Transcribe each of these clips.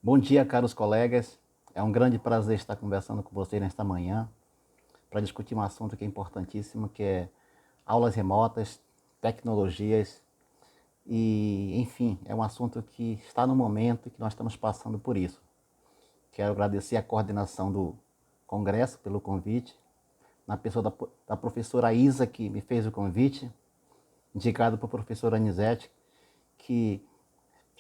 Bom dia, caros colegas. É um grande prazer estar conversando com vocês nesta manhã para discutir um assunto que é importantíssimo, que é aulas remotas, tecnologias e, enfim, é um assunto que está no momento e que nós estamos passando por isso. Quero agradecer a coordenação do Congresso pelo convite, na pessoa da professora Isa, que me fez o convite, indicado pela professora Anisete, que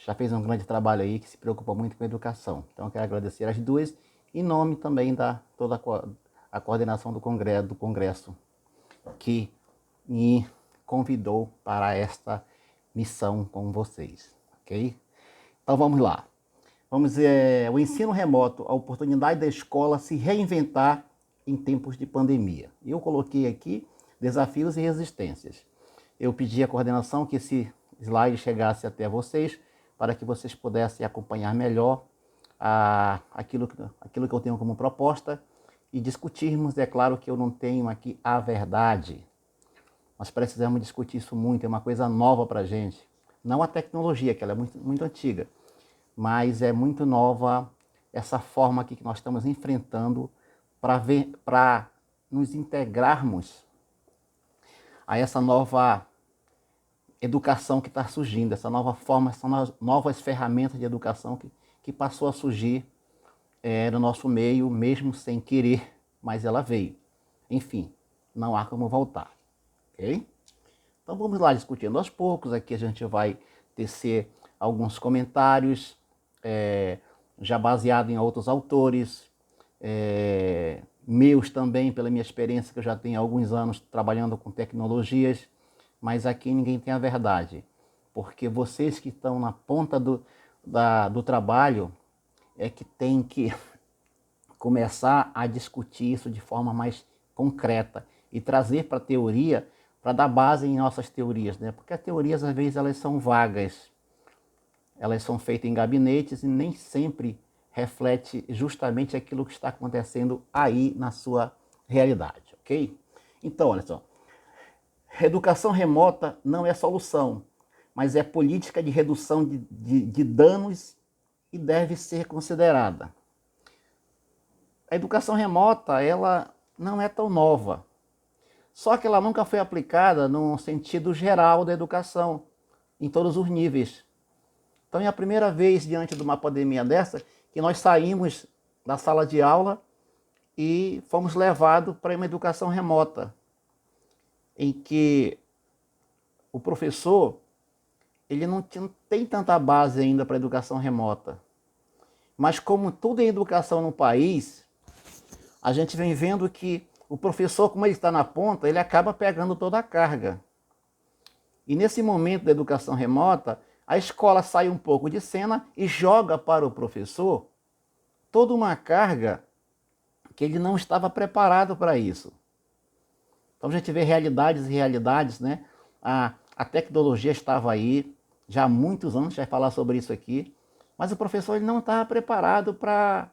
já fez um grande trabalho aí, que se preocupa muito com a educação. Então, eu quero agradecer as duas, em nome também da toda a coordenação do Congresso, que me convidou para esta missão com vocês, ok? Então, vamos lá. O ensino remoto, a oportunidade da escola se reinventar em tempos de pandemia. Eu coloquei aqui desafios e resistências. Eu pedi à coordenação que esse slide chegasse até vocês, para que vocês pudessem acompanhar melhor aquilo que eu tenho como proposta e discutirmos. É claro que eu não tenho aqui a verdade. Nós precisamos discutir isso muito, é uma coisa nova para a gente. Não a tecnologia, que ela é muito, muito antiga, mas é muito nova essa forma aqui que nós estamos enfrentando para nos integrarmos a essa nova educação que está surgindo, essa nova forma, essas novas ferramentas de educação que passou a surgir no nosso meio, mesmo sem querer, mas ela veio. Enfim, não há como voltar, ok? Então vamos lá discutindo aos poucos. Aqui a gente vai tecer alguns comentários, já baseado em outros autores, meus também, pela minha experiência, que eu já tenho há alguns anos trabalhando com tecnologias, mas aqui ninguém tem a verdade, porque vocês que estão na ponta do trabalho é que tem que começar a discutir isso de forma mais concreta e trazer para a teoria, para dar base em nossas teorias, né? Porque as teorias, às vezes, elas são vagas, elas são feitas em gabinetes e nem sempre reflete justamente aquilo que está acontecendo aí na sua realidade, ok? Então, olha só. Educação remota não é solução, mas é política de redução de danos e deve ser considerada. A educação remota, ela não é tão nova, só que ela nunca foi aplicada no sentido geral da educação, em todos os níveis. Então é a primeira vez, diante de uma pandemia dessa, que nós saímos da sala de aula e fomos levados para uma educação remota, em que o professor ele não tem tanta base ainda para a educação remota. Mas como tudo é educação no país, a gente vem vendo que o professor, como ele está na ponta, ele acaba pegando toda a carga. E nesse momento da educação remota, a escola sai um pouco de cena e joga para o professor toda uma carga que ele não estava preparado para isso. Então a gente vê realidades e realidades, né? A tecnologia estava aí já há muitos anos, já vai falar sobre isso aqui, mas o professor ele não estava preparado para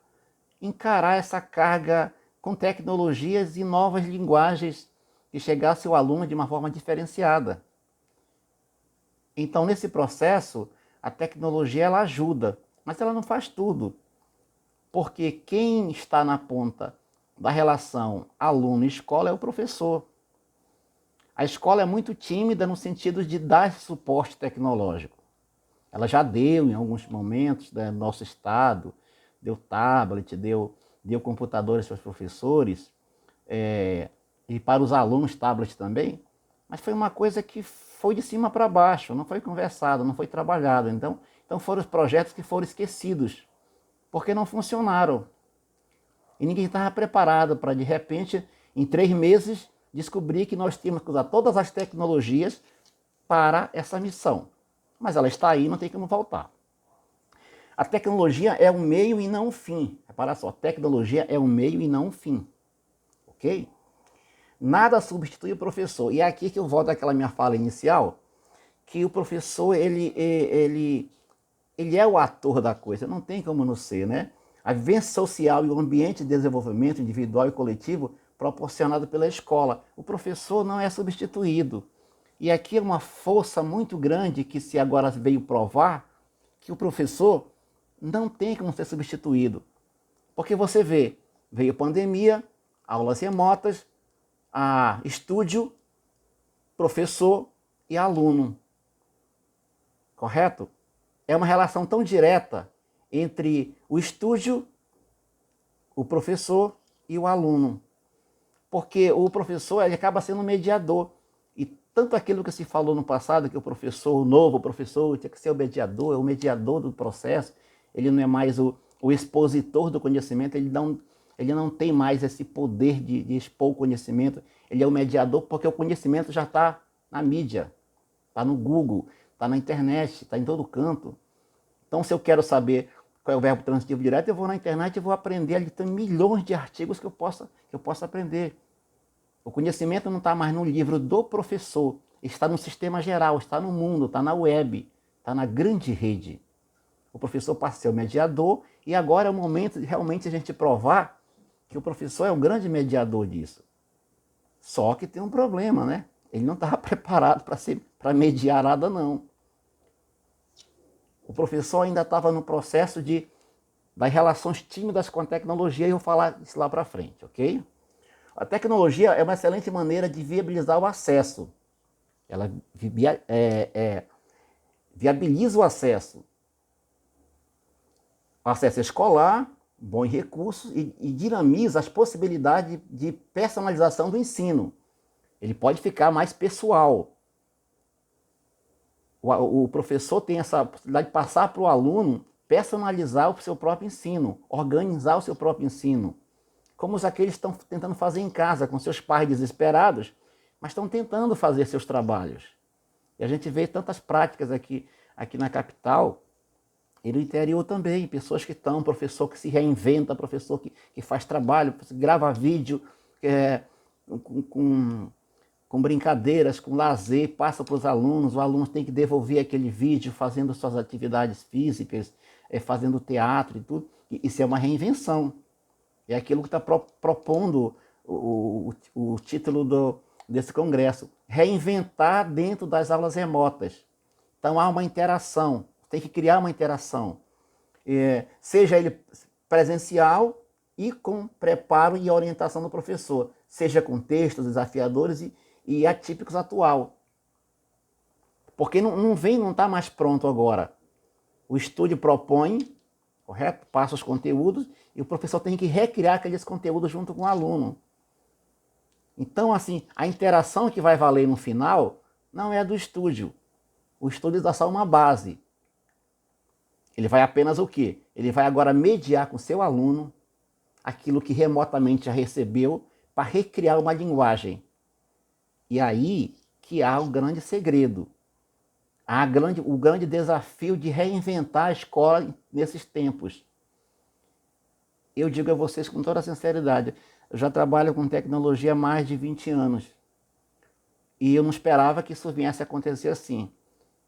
encarar essa carga com tecnologias e novas linguagens que chegasse ao aluno de uma forma diferenciada. Então, nesse processo, a tecnologia ela ajuda, mas ela não faz tudo, porque quem está na ponta da relação aluno-escola é o professor. A escola é muito tímida no sentido de dar suporte tecnológico. Ela já deu em alguns momentos, né, no nosso estado, deu tablet, deu computadores para os professores, e para os alunos tablet também, mas foi uma coisa que foi de cima para baixo, não foi conversado, não foi trabalhado. Então foram os projetos que foram esquecidos, porque não funcionaram. E ninguém estava preparado para, de repente, em 3 meses, descobrir que nós tínhamos que usar todas as tecnologias para essa missão. Mas ela está aí, não tem como voltar. A tecnologia é um meio e não um fim. Repara só, a tecnologia é um meio e não um fim. Ok? Nada substitui o professor. E é aqui que eu volto àquela minha fala inicial, que o professor, ele é o ator da coisa, não tem como não ser, né? A vivência social e o ambiente de desenvolvimento individual e coletivo proporcionado pela escola. O professor não é substituído. E aqui é uma força muito grande que se agora veio provar que o professor não tem como ser substituído. Porque você vê, veio pandemia, aulas remotas, estúdio, professor e aluno. Correto? É uma relação tão direta entre o estúdio, o professor e o aluno. Porque o professor ele acaba sendo um mediador. E tanto aquilo que se falou no passado, que o professor, o novo professor, tinha que ser o mediador, é o mediador do processo, ele não é mais o expositor do conhecimento, ele não tem mais esse poder de expor o conhecimento, ele é o mediador porque o conhecimento já está na mídia, está no Google, está na internet, está em todo canto. Então, se eu quero saber qual é o verbo transitivo direto, eu vou na internet e vou aprender. Ali tem milhões de artigos que eu possa aprender. O conhecimento não está mais no livro do professor, está no sistema geral, está no mundo, está na web, está na grande rede. O professor passa a ser o mediador e agora é o momento de realmente a gente provar que o professor é um grande mediador disso. Só que tem um problema, né? Ele não estava preparado para mediar nada, não. O professor ainda estava no processo das relações tímidas com a tecnologia, e eu vou falar isso lá para frente, ok? A tecnologia é uma excelente maneira de viabilizar o acesso. Ela viabiliza o acesso. O acesso escolar, bom em recursos, e dinamiza as possibilidades de personalização do ensino. Ele pode ficar mais pessoal. O professor tem essa possibilidade de passar para o aluno, personalizar o seu próprio ensino, organizar o seu próprio ensino. Como aqueles estão tentando fazer em casa, com seus pais desesperados, mas estão tentando fazer seus trabalhos. E a gente vê tantas práticas aqui na capital e no interior também. Pessoas que estão, professor que se reinventa, professor que faz trabalho, grava vídeo com brincadeiras, com lazer, passa para os alunos tem que devolver aquele vídeo fazendo suas atividades físicas, fazendo teatro e tudo. Isso é uma reinvenção. É aquilo que está propondo o título desse congresso. Reinventar dentro das aulas remotas. Então há uma interação, tem que criar uma interação. Seja ele presencial e com preparo e orientação do professor. Seja com textos desafiadores e atípicos atual. Porque não está mais pronto agora. O estúdio propõe, correto? Passa os conteúdos e o professor tem que recriar aqueles conteúdos junto com o aluno. Então, assim, a interação que vai valer no final não é a do estúdio. O estúdio dá só uma base. Ele vai apenas o quê? Ele vai agora mediar com o seu aluno aquilo que remotamente já recebeu para recriar uma linguagem. E aí que há o grande segredo. O grande desafio de reinventar a escola nesses tempos. Eu digo a vocês com toda a sinceridade, eu já trabalho com tecnologia há mais de 20 anos. E eu não esperava que isso viesse a acontecer assim.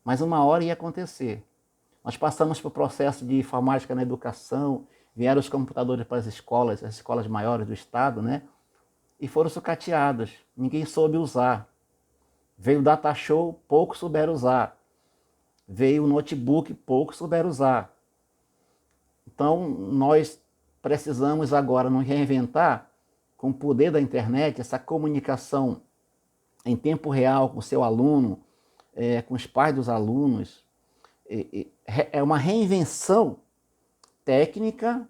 Mas uma hora ia acontecer. Nós passamos por processo de informática na educação, vieram os computadores para as escolas maiores do estado, né? E foram sucateados. Ninguém soube usar. Veio o data show, poucos souberam usar. Veio o notebook, poucos souberam usar. Então, nós precisamos agora nos reinventar com o poder da internet, essa comunicação em tempo real com o seu aluno, com os pais dos alunos. É uma reinvenção técnica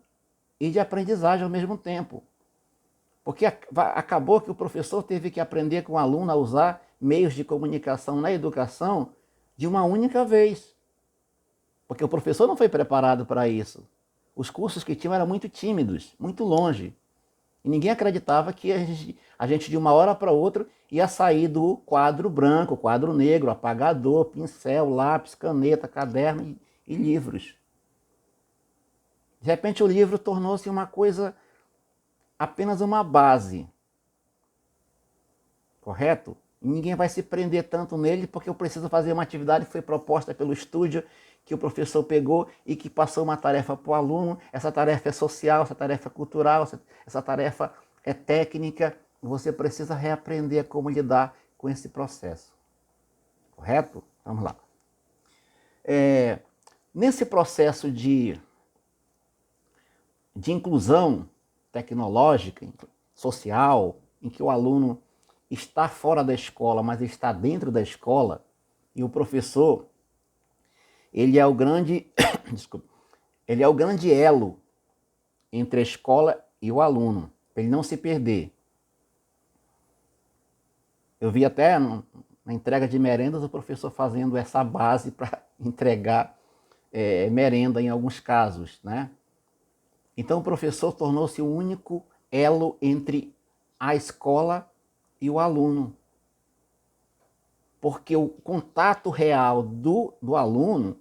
e de aprendizagem ao mesmo tempo. Porque acabou que o professor teve que aprender com o aluno a usar meios de comunicação na educação de uma única vez. Porque o professor não foi preparado para isso. Os cursos que tinham eram muito tímidos, muito longe. E ninguém acreditava que a gente de uma hora para outra ia sair do quadro branco, quadro negro, apagador, pincel, lápis, caneta, caderno e livros. De repente o livro tornou-se uma coisa, apenas uma base. Correto? E ninguém vai se prender tanto nele porque eu preciso fazer uma atividade que foi proposta pelo estúdio, que o professor pegou e que passou uma tarefa para o aluno. Essa tarefa é social, essa tarefa é cultural, essa tarefa é técnica. Você precisa reaprender como lidar com esse processo. Correto? Vamos lá. Nesse processo de de inclusão tecnológica, social, em que o aluno está fora da escola, mas está dentro da escola, e o professor, ele é o grande, desculpa, ele é o grande elo entre a escola e o aluno, para ele não se perder. Eu vi até na entrega de merendas o professor fazendo essa base para entregar merenda em alguns casos, né? Então o professor tornou-se o único elo entre a escola e o aluno. Porque o contato real do aluno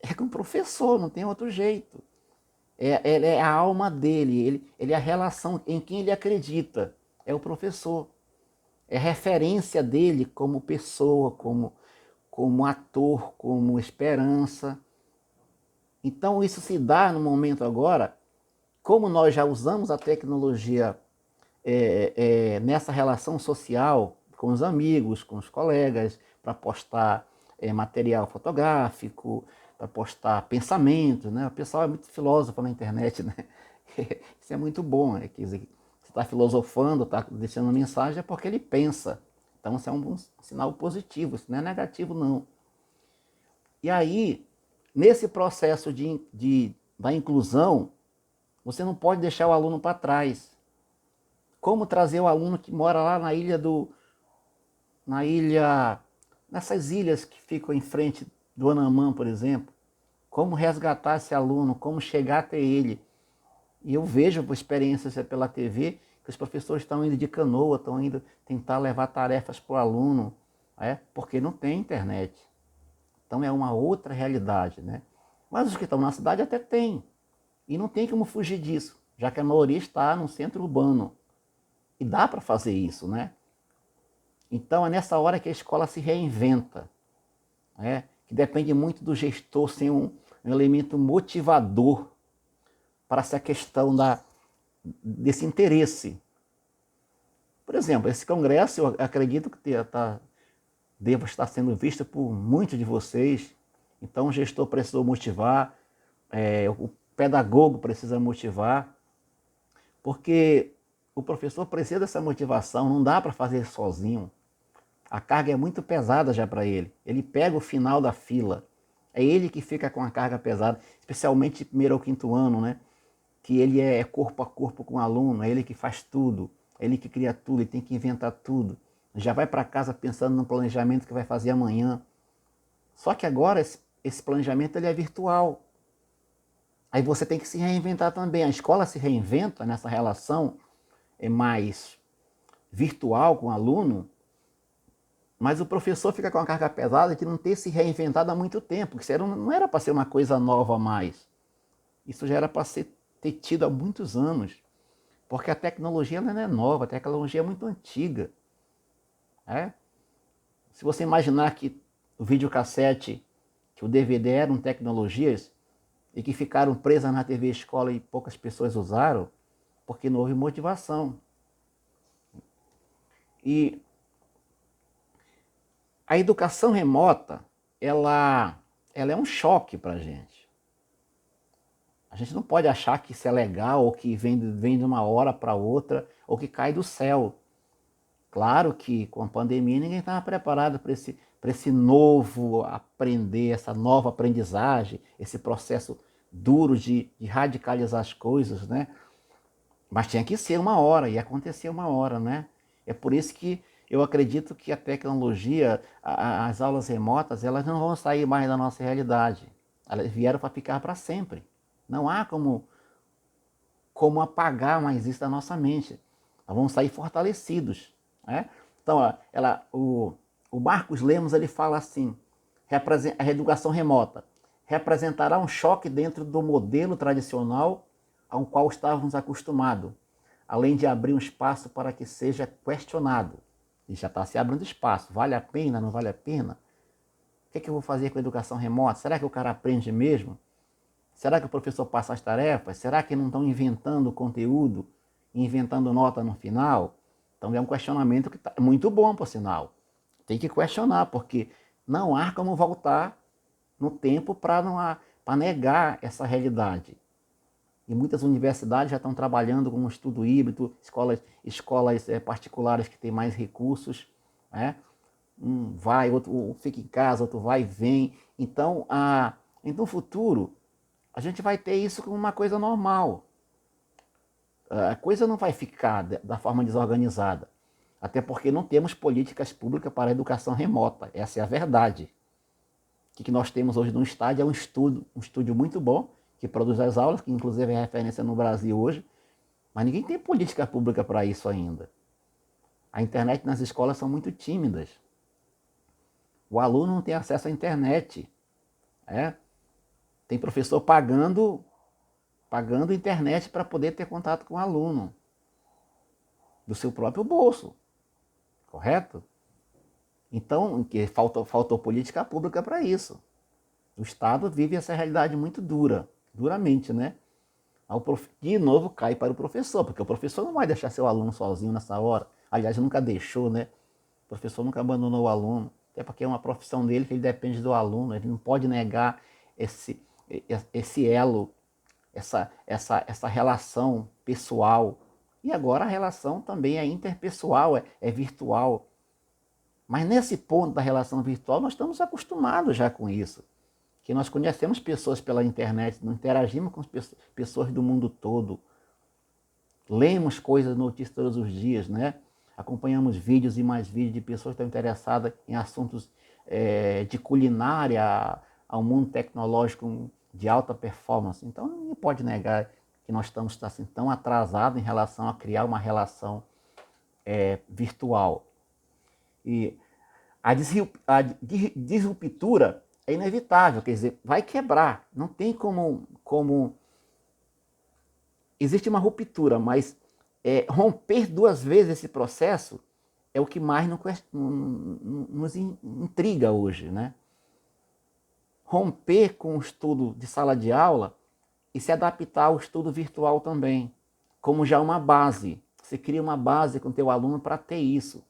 é com o professor, não tem outro jeito. É a alma dele, ele é a relação em quem ele acredita, é o professor. É referência dele como pessoa, como ator, como esperança. Então isso se dá no momento agora, como nós já usamos a tecnologia nessa relação social com os amigos, com os colegas, para postar material fotográfico, para postar pensamentos, né? O pessoal é muito filósofo na internet, né? Isso é muito bom, né? Quer dizer, você está filosofando, está deixando uma mensagem, é porque ele pensa. Então isso é um sinal positivo, isso não é negativo não. E aí, nesse processo da inclusão, você não pode deixar o aluno para trás. Como trazer o aluno que mora lá nessas ilhas que ficam em frente do Anamã, por exemplo. Como resgatar esse aluno, como chegar até ele. E eu vejo por experiências pela TV que os professores estão indo de canoa, estão indo tentar levar tarefas para o aluno, porque não tem internet. Então é uma outra realidade, né? Mas os que estão na cidade até tem. E não tem como fugir disso, já que a maioria está no centro urbano. E dá para fazer isso, né? Então é nessa hora que a escola se reinventa, né? Que depende muito do gestor ser um elemento motivador para essa questão desse interesse. Por exemplo, esse congresso eu acredito que deva estar sendo visto por muitos de vocês. Então o gestor precisou motivar, o pedagogo precisa motivar, porque o professor precisa dessa motivação, não dá para fazer sozinho. A carga é muito pesada já para ele. Ele pega o final da fila. É ele que fica com a carga pesada, especialmente primeiro ou quinto ano, né? Que ele é corpo a corpo com o aluno, é ele que faz tudo, é ele que cria tudo, ele tem que inventar tudo. Já vai para casa pensando no planejamento que vai fazer amanhã. Só que agora esse planejamento ele é virtual. Aí você tem que se reinventar também. A escola se reinventa nessa relação mais virtual com o aluno, mas o professor fica com a carga pesada de não ter se reinventado há muito tempo, que isso não era para ser uma coisa nova mais. Isso já era para ter tido há muitos anos, porque a tecnologia não é nova, a tecnologia é muito antiga. Se você imaginar que o videocassete, que o DVD eram tecnologias e que ficaram presas na TV escola e poucas pessoas usaram, porque não houve motivação. E a educação remota, ela é um choque para a gente. A gente não pode achar que isso é legal, ou que vem de uma hora para outra, ou que cai do céu. Claro que com a pandemia ninguém estava preparado para esse novo aprender, essa nova aprendizagem, esse processo duro de radicalizar as coisas, né? Mas tinha que ser uma hora, e acontecer uma hora, né? É por isso que eu acredito que a tecnologia, as aulas remotas, elas não vão sair mais da nossa realidade. Elas vieram para ficar para sempre. Não há como apagar mais isso da nossa mente. Nós vamos sair fortalecidos, né? Então, o Marcos Lemos ele fala assim, a educação remota representará um choque dentro do modelo tradicional ao qual estávamos acostumados, além de abrir um espaço para que seja questionado. E já está se abrindo espaço. Vale a pena, não vale a pena? O que eu vou fazer com a educação remota? Será que o cara aprende mesmo? Será que o professor passa as tarefas? Será que não estão inventando conteúdo, inventando nota no final? Então é um questionamento que é muito bom, por sinal. Tem que questionar, porque não há como voltar no tempo para negar essa realidade. e muitas universidades já estão trabalhando com um estudo híbrido, escolas particulares que têm mais recursos, né? Um vai, outro fica em casa, outro vai e vem. Então, no futuro, a gente vai ter isso como uma coisa normal. A coisa não vai ficar da forma desorganizada. Até porque não temos políticas públicas para a educação remota. Essa é a verdade. O que nós temos hoje no estádio é um estúdio muito bom, que produz as aulas, que inclusive é referência no Brasil hoje, mas ninguém tem política pública para isso ainda. A internet nas escolas são muito tímidas. O aluno não tem acesso à internet. Tem professor pagando internet para poder ter contato com o aluno, do seu próprio bolso. Correto? Então, faltou política pública para isso. O Estado vive essa realidade muito duramente, né? De novo cai para o professor, porque o professor não vai deixar seu aluno sozinho nessa hora. Aliás, nunca deixou, né? O professor nunca abandonou o aluno, até porque é uma profissão dele que ele depende do aluno, ele não pode negar esse elo, essa relação pessoal. E agora a relação também é interpessoal, é virtual. Mas nesse ponto da relação virtual, nós estamos acostumados já com isso. Que nós conhecemos pessoas pela internet, nós interagimos com pessoas do mundo todo. Lemos coisas, notícias todos os dias, né? Acompanhamos vídeos e mais vídeos de pessoas que estão interessadas em assuntos de culinária ao mundo tecnológico de alta performance. Então, ninguém pode negar que nós estamos assim, tão atrasados em relação a criar uma relação virtual. E a disruptura é inevitável, quer dizer, vai quebrar, não tem como... Existe uma ruptura, mas romper duas vezes esse processo é o que mais nos intriga hoje, né? Romper com o estudo de sala de aula e se adaptar ao estudo virtual também, como já uma base. Você cria uma base com o teu aluno para ter isso.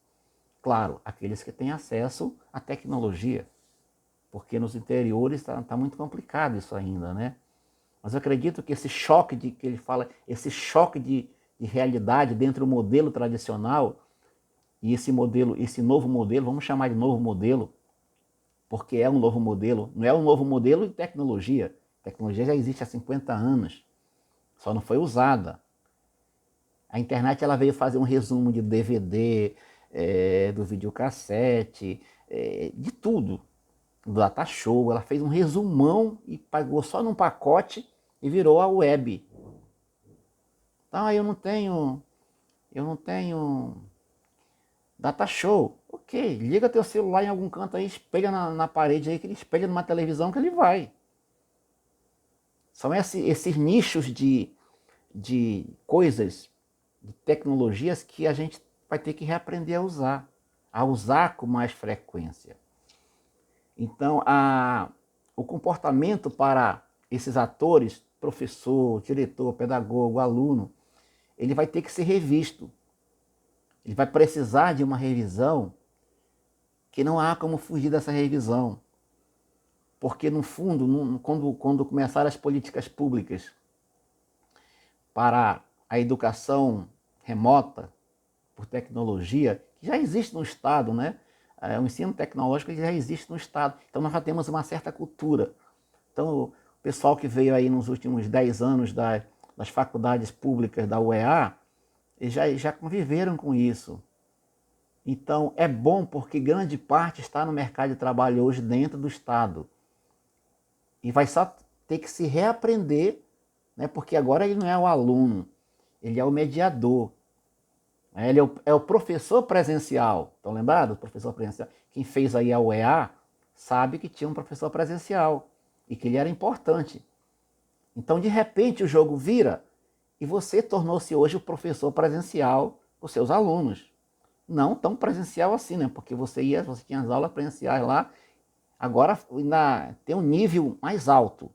Claro, aqueles que têm acesso à tecnologia, porque nos interiores está muito complicado isso ainda, né? Mas eu acredito que esse choque que ele fala, esse choque de realidade dentro do modelo tradicional e esse novo modelo, vamos chamar de novo modelo, porque é um novo modelo, não é um novo modelo de tecnologia. A tecnologia já existe há 50 anos, só não foi usada. A internet ela veio fazer um resumo de DVD, do videocassete, de tudo, do data show. Ela fez um resumão e pagou só num pacote e virou a web. Então, eu não tenho data show. Ok, liga teu celular em algum canto aí, espelha na parede aí, que ele espelha numa televisão que ele vai. São esses nichos de coisas, de tecnologias que a gente vai ter que reaprender a usar com mais frequência. Então, o comportamento para esses atores, professor, diretor, pedagogo, aluno, ele vai ter que ser revisto. Ele vai precisar de uma revisão que não há como fugir dessa revisão. Porque, no fundo, quando começarem as políticas públicas para a educação remota, por tecnologia, que já existe no Estado, né? O ensino tecnológico já existe no Estado. Então, nós já temos uma certa cultura. Então, o pessoal que veio aí nos últimos 10 anos das faculdades públicas da UEA, eles já conviveram com isso. Então, é bom porque grande parte está no mercado de trabalho hoje dentro do Estado. E vai só ter que se reaprender, né? Porque agora ele não é o aluno, ele é o mediador. Ele é o professor presencial. Estão lembrados? O professor presencial. Quem fez aí a UEA sabe que tinha um professor presencial e que ele era importante. Então, de repente, o jogo vira e você tornou-se hoje o professor presencial para os seus alunos. Não tão presencial assim, né? Porque você tinha as aulas presenciais lá, agora tem um nível mais alto.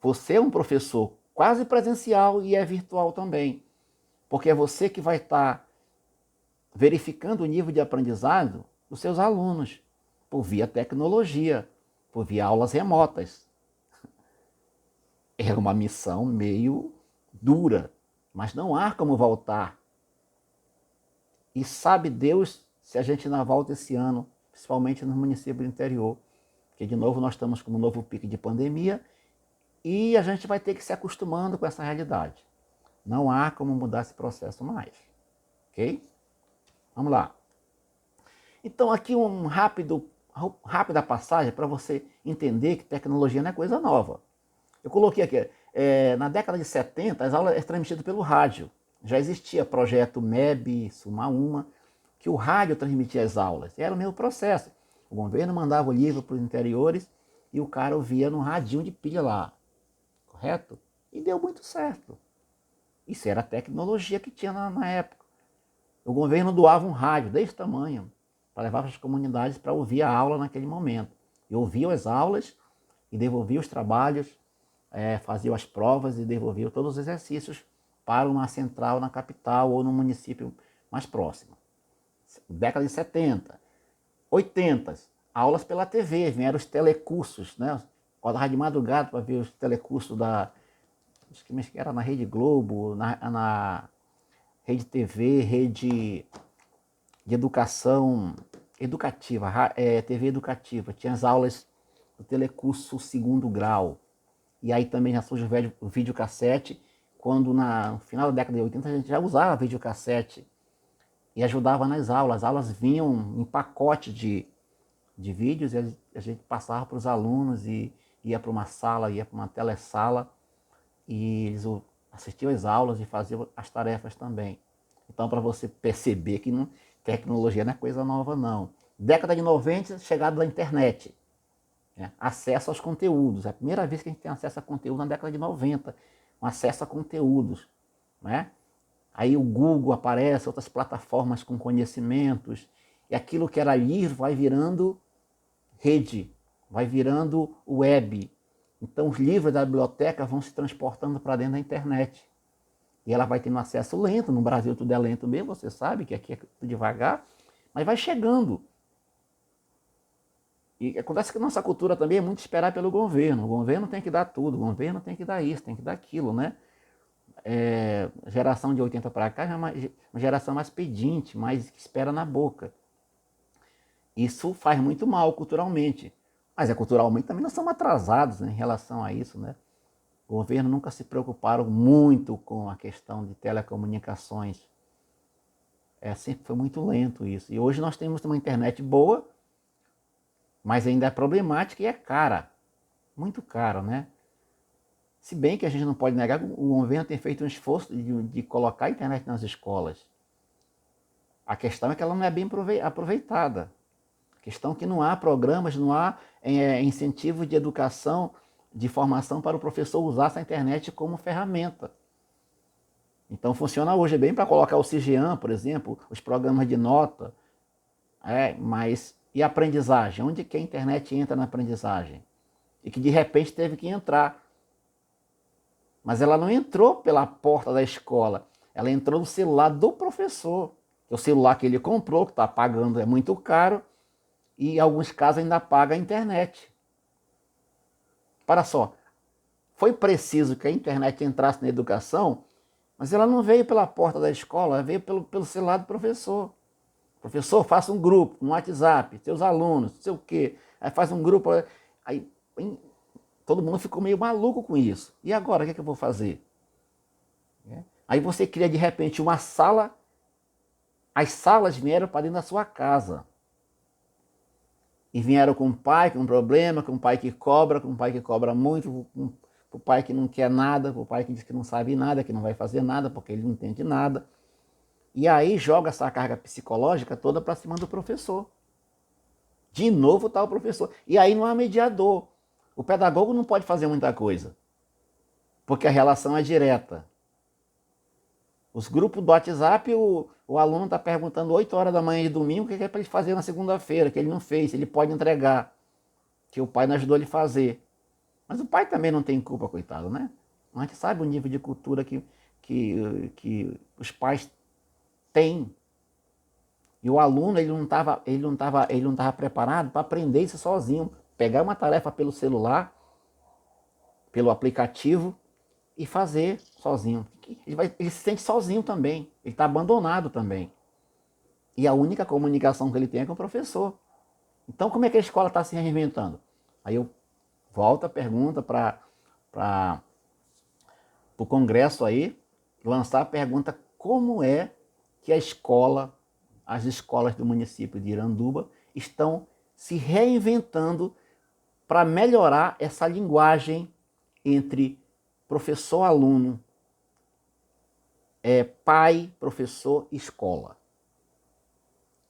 Você é um professor quase presencial e é virtual também. Porque é você que vai estar verificando o nível de aprendizado dos seus alunos, por via tecnologia, por via aulas remotas. É uma missão meio dura, mas não há como voltar. E sabe Deus se a gente não volta esse ano, principalmente no município do interior, porque de novo nós estamos com um novo pico de pandemia e a gente vai ter que se acostumando com essa realidade. Não há como mudar esse processo mais, ok? Vamos lá. Então aqui rápida passagem para você entender que tecnologia não é coisa nova. Eu coloquei aqui, na década de 70, as aulas eram transmitidas pelo rádio. Já existia projeto MEB, Sumaúma, que o rádio transmitia as aulas. Era o mesmo processo. O governo mandava o livro para os interiores e o cara ouvia no radinho de pilha lá. Correto? E deu muito certo. Isso era a tecnologia que tinha na época. O governo doava um rádio desse tamanho para levar para as comunidades para ouvir a aula naquele momento. E ouviam as aulas e devolviam os trabalhos, faziam as provas e devolviam todos os exercícios para uma central na capital ou no município mais próximo. Década de 70, 80, aulas pela TV, vieram os telecursos, né? Acordava de madrugada para ver os telecursos acho que era na Rede Globo, na Rede TV, Rede de Educação Educativa, TV Educativa. Tinha as aulas do telecurso segundo grau. E aí também já surge o videocassete, quando no final da década de 80 a gente já usava videocassete e ajudava nas aulas. As aulas vinham em pacote de vídeos e a gente passava para os alunos e ia para uma sala, ia para uma telesala e eles assistiam às aulas e faziam as tarefas também. Então, para você perceber que tecnologia não é coisa nova, não. Década de 90, chegada da internet. Acesso aos conteúdos. É a primeira vez que a gente tem acesso a conteúdo na década de 90. Um acesso a conteúdos. Né? Aí o Google aparece, outras plataformas com conhecimentos. E aquilo que era livro vai virando rede, vai virando web. Então os livros da biblioteca vão se transportando para dentro da internet. E ela vai tendo acesso lento, no Brasil tudo é lento mesmo, você sabe que aqui é tudo devagar, mas vai chegando. E acontece que a nossa cultura também é muito esperar pelo governo. O governo tem que dar tudo, o governo tem que dar isso, tem que dar aquilo, né? Geração de 80 para cá é uma geração mais pedinte, mais que espera na boca. Isso faz muito mal culturalmente. Mas culturalmente também nós somos atrasados, né, em relação a isso, né? O governo nunca se preocuparam muito com a questão de telecomunicações. Sempre foi muito lento isso. E hoje nós temos uma internet boa, mas ainda é problemática e é cara. Muito cara, né? Se bem que a gente não pode negar que o governo tem feito um esforço de colocar a internet nas escolas. A questão é que ela não é bem aproveitada. A questão é que não há programas, não há incentivo de educação, de formação para o professor usar essa internet como ferramenta. Então funciona hoje bem para colocar o CIGEAM, por exemplo, os programas de nota, mas e a aprendizagem? Onde que a internet entra na aprendizagem? E que de repente teve que entrar. Mas ela não entrou pela porta da escola, ela entrou no celular do professor. O celular que ele comprou, que está pagando, é muito caro, e em alguns casos ainda paga a internet. Para só, foi preciso que a internet entrasse na educação, mas ela não veio pela porta da escola, ela veio pelo celular do professor. Professor, faça um grupo no WhatsApp, seus alunos, não sei o quê. Aí faz um grupo, aí todo mundo ficou meio maluco com isso. E agora, o que é que eu vou fazer? Aí você cria de repente uma sala, as salas vieram para dentro da sua casa. E vieram com um pai com um problema, com um pai que cobra muito, com o pai que não quer nada, com o pai que diz que não sabe nada, que não vai fazer nada, porque ele não entende nada. E aí joga essa carga psicológica toda para cima do professor. De novo está o professor. E aí não há mediador. O pedagogo não pode fazer muita coisa, porque a relação é direta. Os grupos do WhatsApp, o aluno está perguntando 8 horas da manhã de domingo o que é para ele fazer na segunda-feira, que ele não fez, se ele pode entregar, que o pai não ajudou ele a fazer. Mas o pai também não tem culpa, coitado, né? A gente sabe o nível de cultura que os pais têm. E o aluno ele não estava preparado para aprender isso sozinho. Pegar uma tarefa pelo celular, pelo aplicativo e fazer sozinho. Ele se sente sozinho também, ele está abandonado também. E a única comunicação que ele tem é com o professor. Então, como é que a escola está se reinventando? Aí eu volto a pergunta para o Congresso aí, lançar a pergunta: como é que as escolas do município de Iranduba estão se reinventando para melhorar essa linguagem entre professor-aluno, pai, professor, escola.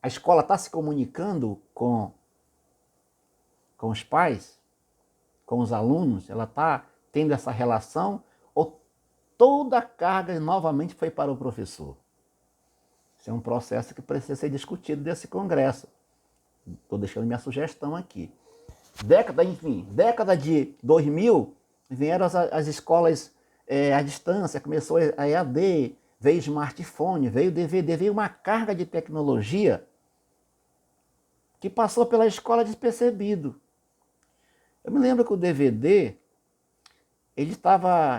A escola está se comunicando com os pais, com os alunos? Ela está tendo essa relação? Ou toda a carga novamente foi para o professor? Isso é um processo que precisa ser discutido desse congresso. Estou deixando minha sugestão aqui. Década de 2000, vieram as escolas à distância, começou a EAD, veio smartphone, veio DVD, veio uma carga de tecnologia que passou pela escola despercebido. Eu me lembro que o DVD,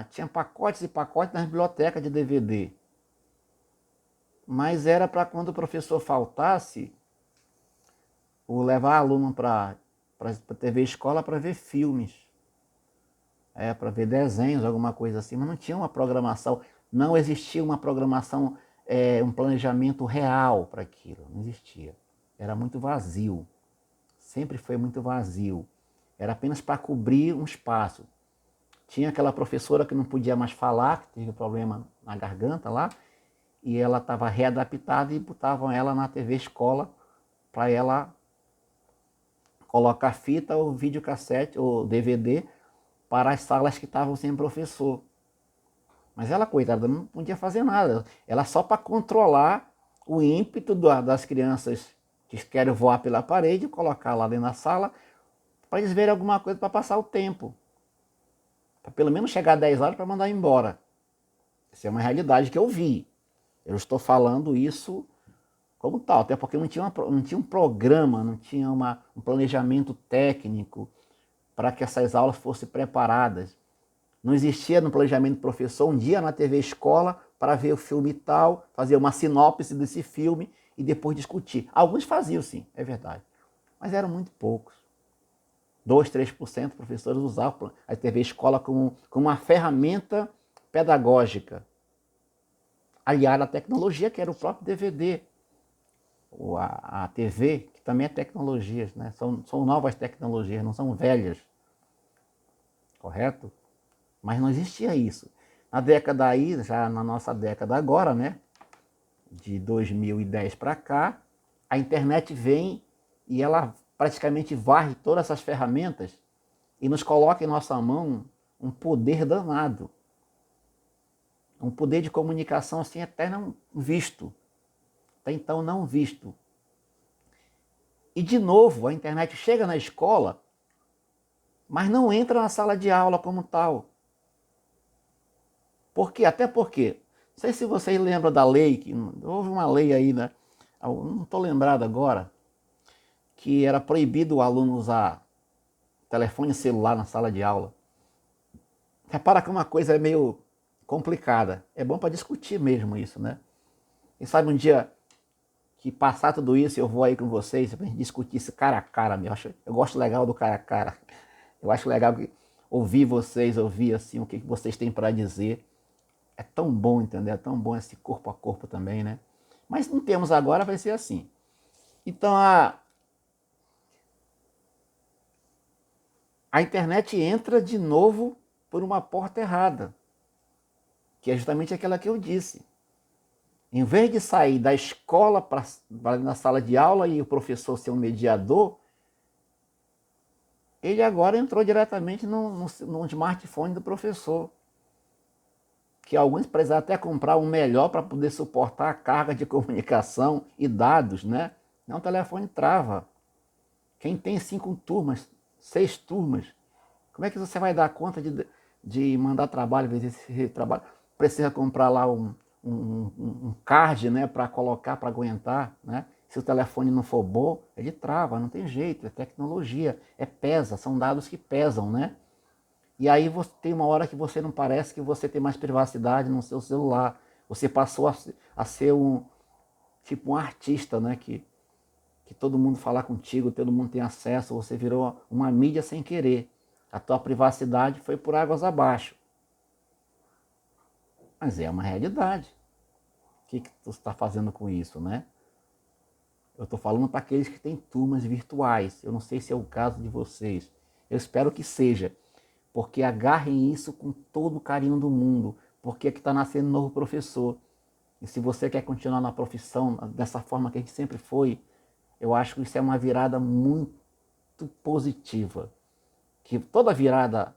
tinha pacotes e pacotes na biblioteca de DVD. Mas era para quando o professor faltasse, ou levar aluno para a TV Escola para ver filmes. Para ver desenhos, alguma coisa assim. Mas não tinha uma programação, não existia uma programação, um planejamento real para aquilo. Não existia. Era muito vazio. Sempre foi muito vazio. Era apenas para cobrir um espaço. Tinha aquela professora que não podia mais falar, que teve problema na garganta lá, e ela estava readaptada e botavam ela na TV Escola para ela colocar fita ou videocassete ou DVD para as salas que estavam sem professor. Mas ela, coitada, não podia fazer nada. Ela só para controlar o ímpeto das crianças que querem voar pela parede, colocar lá dentro da sala, para eles verem alguma coisa para passar o tempo. Para pelo menos chegar a 10 horas para mandar embora. Essa é uma realidade que eu vi. Eu estou falando isso como tal, até porque não tinha um programa, não tinha um planejamento técnico para que essas aulas fossem preparadas. Não existia no planejamento do professor um dia na TV Escola para ver o filme tal, fazer uma sinopse desse filme e depois discutir. Alguns faziam sim, é verdade, mas eram muito poucos. 2, 3% dos professores usavam a TV Escola como uma ferramenta pedagógica, aliada à tecnologia, que era o próprio DVD, ou a TV, que também é tecnologia, né? São novas tecnologias, não são velhas, correto? Mas não existia isso. Na década aí, já na nossa década agora, né, de 2010 para cá, a internet vem e ela praticamente varre todas essas ferramentas e nos coloca em nossa mão um poder danado. Um poder de comunicação assim até não visto. Até então não visto. E de novo, a internet chega na escola, mas não entra na sala de aula como tal. Por quê? Até porque, não sei se vocês lembram da lei, que houve uma lei aí, né? Não estou lembrado agora, que era proibido o aluno usar telefone celular na sala de aula. Repara que uma coisa é meio complicada. É bom para discutir mesmo isso, né? E sabe, um dia que passar tudo isso, eu vou aí com vocês para gente discutir isso cara a cara. Eu gosto legal do cara a cara. Eu acho legal ouvir vocês, ouvir assim o que vocês têm para dizer. É tão bom, entendeu? É tão bom esse corpo a corpo também, né? Mas não temos agora, vai ser assim. Então a internet entra de novo por uma porta errada, que é justamente aquela que eu disse. Em vez de sair da escola para na sala de aula e o professor ser um mediador, ele agora entrou diretamente no smartphone do professor. Que alguns precisaram até comprar um melhor para poder suportar a carga de comunicação e dados, né? Não, o telefone trava. Quem tem 5 turmas, 6 turmas, como é que você vai dar conta de mandar trabalho, ver esse trabalho? Precisa comprar lá um card, né, para colocar, para aguentar, né? Se o telefone não for bom, ele trava, não tem jeito, é tecnologia, pesa, são dados que pesam, né? E aí você tem uma hora que você não parece que você tem mais privacidade no seu celular. Você passou a ser tipo um artista, né? Que todo mundo fala contigo, todo mundo tem acesso, você virou uma mídia sem querer. A tua privacidade foi por águas abaixo. Mas é uma realidade. O que tu está fazendo com isso, né? Eu estou falando para aqueles que têm turmas virtuais. Eu não sei se é o caso de vocês. Eu espero que seja. Porque agarrem isso com todo o carinho do mundo. Porque aqui está nascendo um novo professor. E se você quer continuar na profissão dessa forma que a gente sempre foi, eu acho que isso é uma virada muito positiva. Que toda virada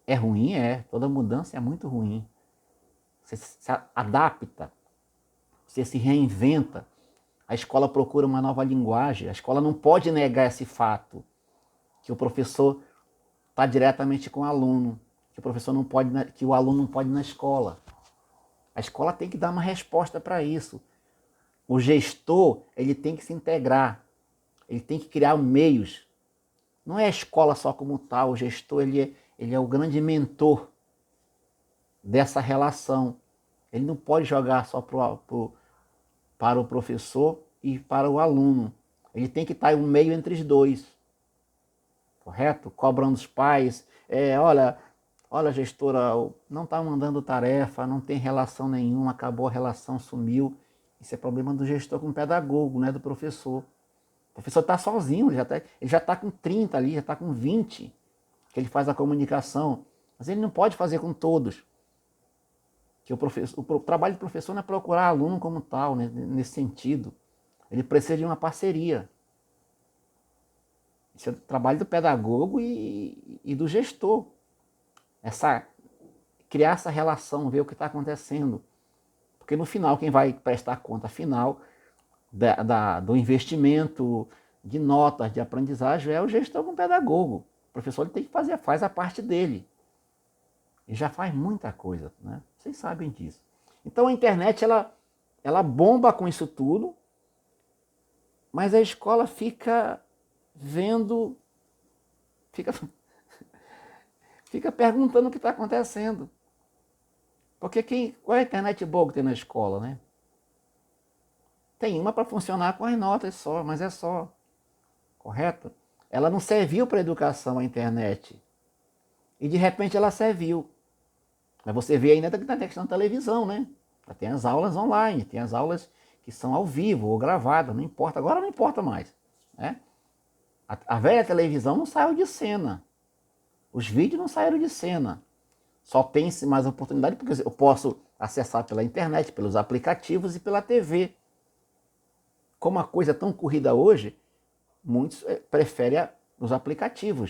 é ruim, toda mudança é muito ruim. Você se adapta, você se reinventa. A escola procura uma nova linguagem. A escola não pode negar esse fato, que o professor está diretamente com o aluno, que o professor não pode, que o aluno não pode ir na escola. A escola tem que dar uma resposta para isso. O gestor, ele tem que se integrar, ele tem que criar meios. Não é a escola só como tal, o gestor ele é o grande mentor dessa relação. Ele não pode jogar só para o professor e para o aluno. Ele tem que estar em um meio entre os dois. Correto? Cobrando os pais. Olha, gestora, não está mandando tarefa, não tem relação nenhuma, acabou a relação, sumiu. Isso é problema do gestor com o pedagogo, não é do professor. O professor está sozinho, ele já tá com 30 ali, já está com 20, que ele faz a comunicação. Mas ele não pode fazer com todos. Que o trabalho do professor não é procurar aluno como tal, né, nesse sentido. Ele precisa de uma parceria. Isso é o trabalho do pedagogo e do gestor. Criar essa relação, ver o que está acontecendo. Porque no final, quem vai prestar conta final do investimento, de notas, de aprendizagem, é o gestor com o pedagogo. O professor ele tem que faz a parte dele. E já faz muita coisa, né? Vocês sabem disso. Então a internet, ela bomba com isso tudo, mas a escola fica vendo, fica, fica perguntando o que está acontecendo. Porque qual é a internet boa que tem na escola, né? Tem uma para funcionar com as notas só, mas é só. Correto? Ela não serviu para educação, a internet. E de repente ela serviu. Mas você vê ainda na questão da televisão, né? Tem as aulas online, tem as aulas que são ao vivo ou gravadas, não importa. Agora não importa mais, né? A velha televisão não saiu de cena. Os vídeos não saíram de cena. Só tem mais oportunidade porque eu posso acessar pela internet, pelos aplicativos e pela TV. Como a coisa é tão corrida hoje, muitos preferem os aplicativos.